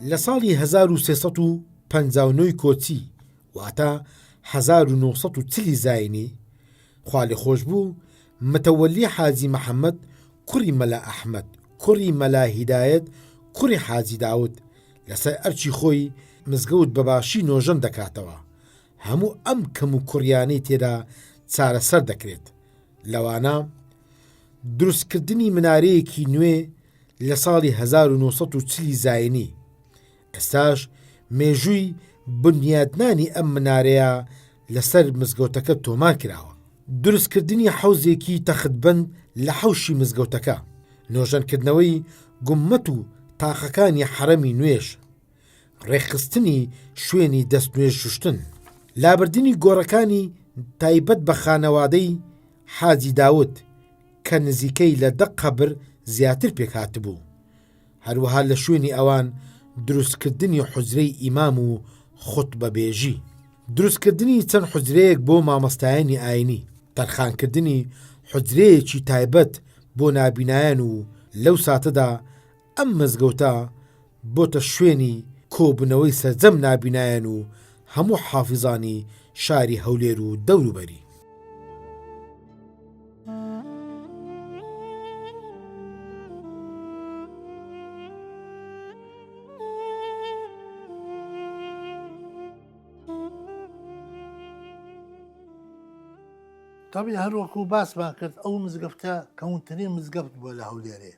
لە ساڵی 1359 کۆچی واتە 1940 زاینی خوا لێ خۆش بوو متەوەلی حاجی محەممەد کوڕی مەلا ئەحمەد کوڕی مەلا هیدایەت کوڕی حاجی داود لەسەر ئەرچی خۆی مزگەوت بەباشی نۆژەن دەکاتەوە هەموو ئەم کەم و کوڕیانەی تێدا چارەسەر دەکرێت لەوانە دروستکردنی منارەیەکی نوێ لە ساڵی 1940 زاینی ئێستاش مێژووی بنیادنانی ئەم منارەیە لەسەر مزگەوتەکە تۆمار کراوە دروستکردنی حەوزێکی تەختبەند لە حەوشی مزگەوتەکە نۆژەنکردنەوەی گومەت و تاقەکانی حرەمی نوێژ ڕێخستنی شوێنی دەست نوێژ شوشتن لابردنی گۆڕەکانی تایبەت بە خانەوادەی حاجی داود کە نزیکەی لە 10 قەبر زیاتر پێکات بوو هەروەها لە شوێنی ئەوان دروستکردنی حوجرەی ئیمام و خوتبەبێژی دروستکردنی چەند حوجرەیەک بۆ مامۆستایانی ئاینی تەرخانکردنی حوجرەیەکی تایبەت بۆ نابینایان و لەو ساتەدا ئەم مزگەوتە بۆتە شوێنی کۆبنەوەی سەرجەم نابینایان و هەموو حافزانی شاری هەولێر و دەوروبەری طبعا هەر وەکو باسمان کرد ئەو مزگەفتە کەونترین مزگەفت بووە لە هەولێرێ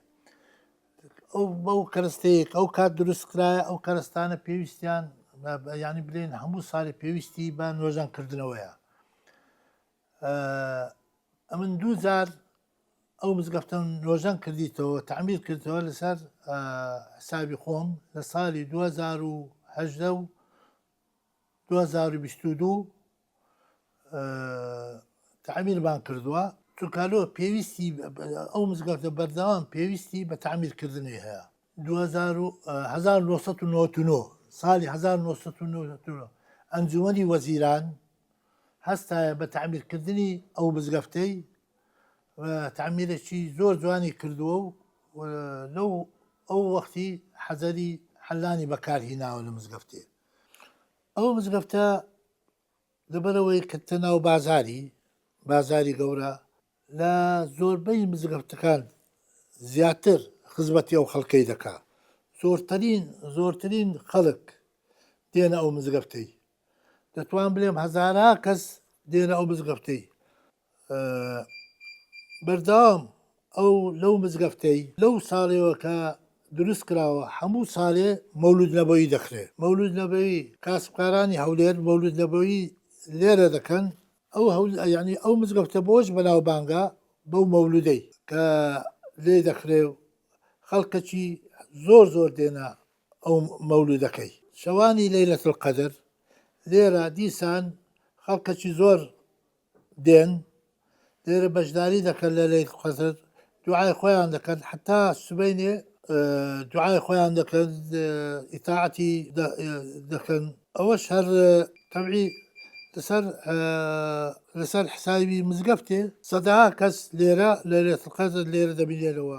ئەو بەو کەرستەیەک ئەو کات دروستکرایە ئەو کەرستانە پێویستیان ینی بڵێن هەموو ساڵی پێویستی بە نۆژانکردنەوەیە ئەمن 2000 ئەو مزگەفتە نۆژان کردیتەوە تعمیر کردەوە لەسەر حسابی خۆم لە ساڵی 2018 و 2022 تعمیرمان کردووە چونکالۆ پێویستی ئەو مزگەفتە بەردەوام پێویستی بە تعمیرکردنی هەیە 1999 ساڵی 1999 ئەنجومەنی وەزیران هەستایە بە تعمیرکردنی ئەو مزگەفتەی تعمیرێکی زۆر جوانی کردووە و لەو ئەو وەختی حەزەری حەلانی بەکارهێناوە لە مزگەفتێ ئەو مزگەفتە لەبەرەوەی کەتە ناو بازاری گەورە لە زۆربەی مزگەفتەکان زیاتر خزمەتی ئەو خەڵکەی دەکا زۆرترین خەڵک دێنە ئەو مزگەفتەی دەتوان بڵێم هەزارها کەس دێنە ئەو مزگەفتەی بەردەوام ئەو لەو مزگەفتەی لەو ساڵێەوە کە دروست کراوە هەموو ساڵێ مەولود نەبەوی دەخرێت مەولود نەبەوی کاسبکارانی هەولێر مەولود نەبەوی لێرە دەکەن ینی ئەو مزگەفتە بۆش بەناوبانگە بەو مەولودەی کە لێ دەخرێ و خەڵکەکی زۆر دێنە ئەو مەولودەکەی شەوانی لەیلەتول قەدر لێرە دیسان خەڵکەکی زۆر دێن لێرە بەشداری دەکەن لە لەیلەتول قەدر دوعای خۆیان دەکەن حتا سبەینێ دوعای خۆیان دەکەن ئیتاعەتی دەکەن ئەوەش هەر تەبعی لەسەر حسابی مزگەفتێ سەدەها کەس لێرە لەیلەتول قەدر لێرە دەبینێنەوە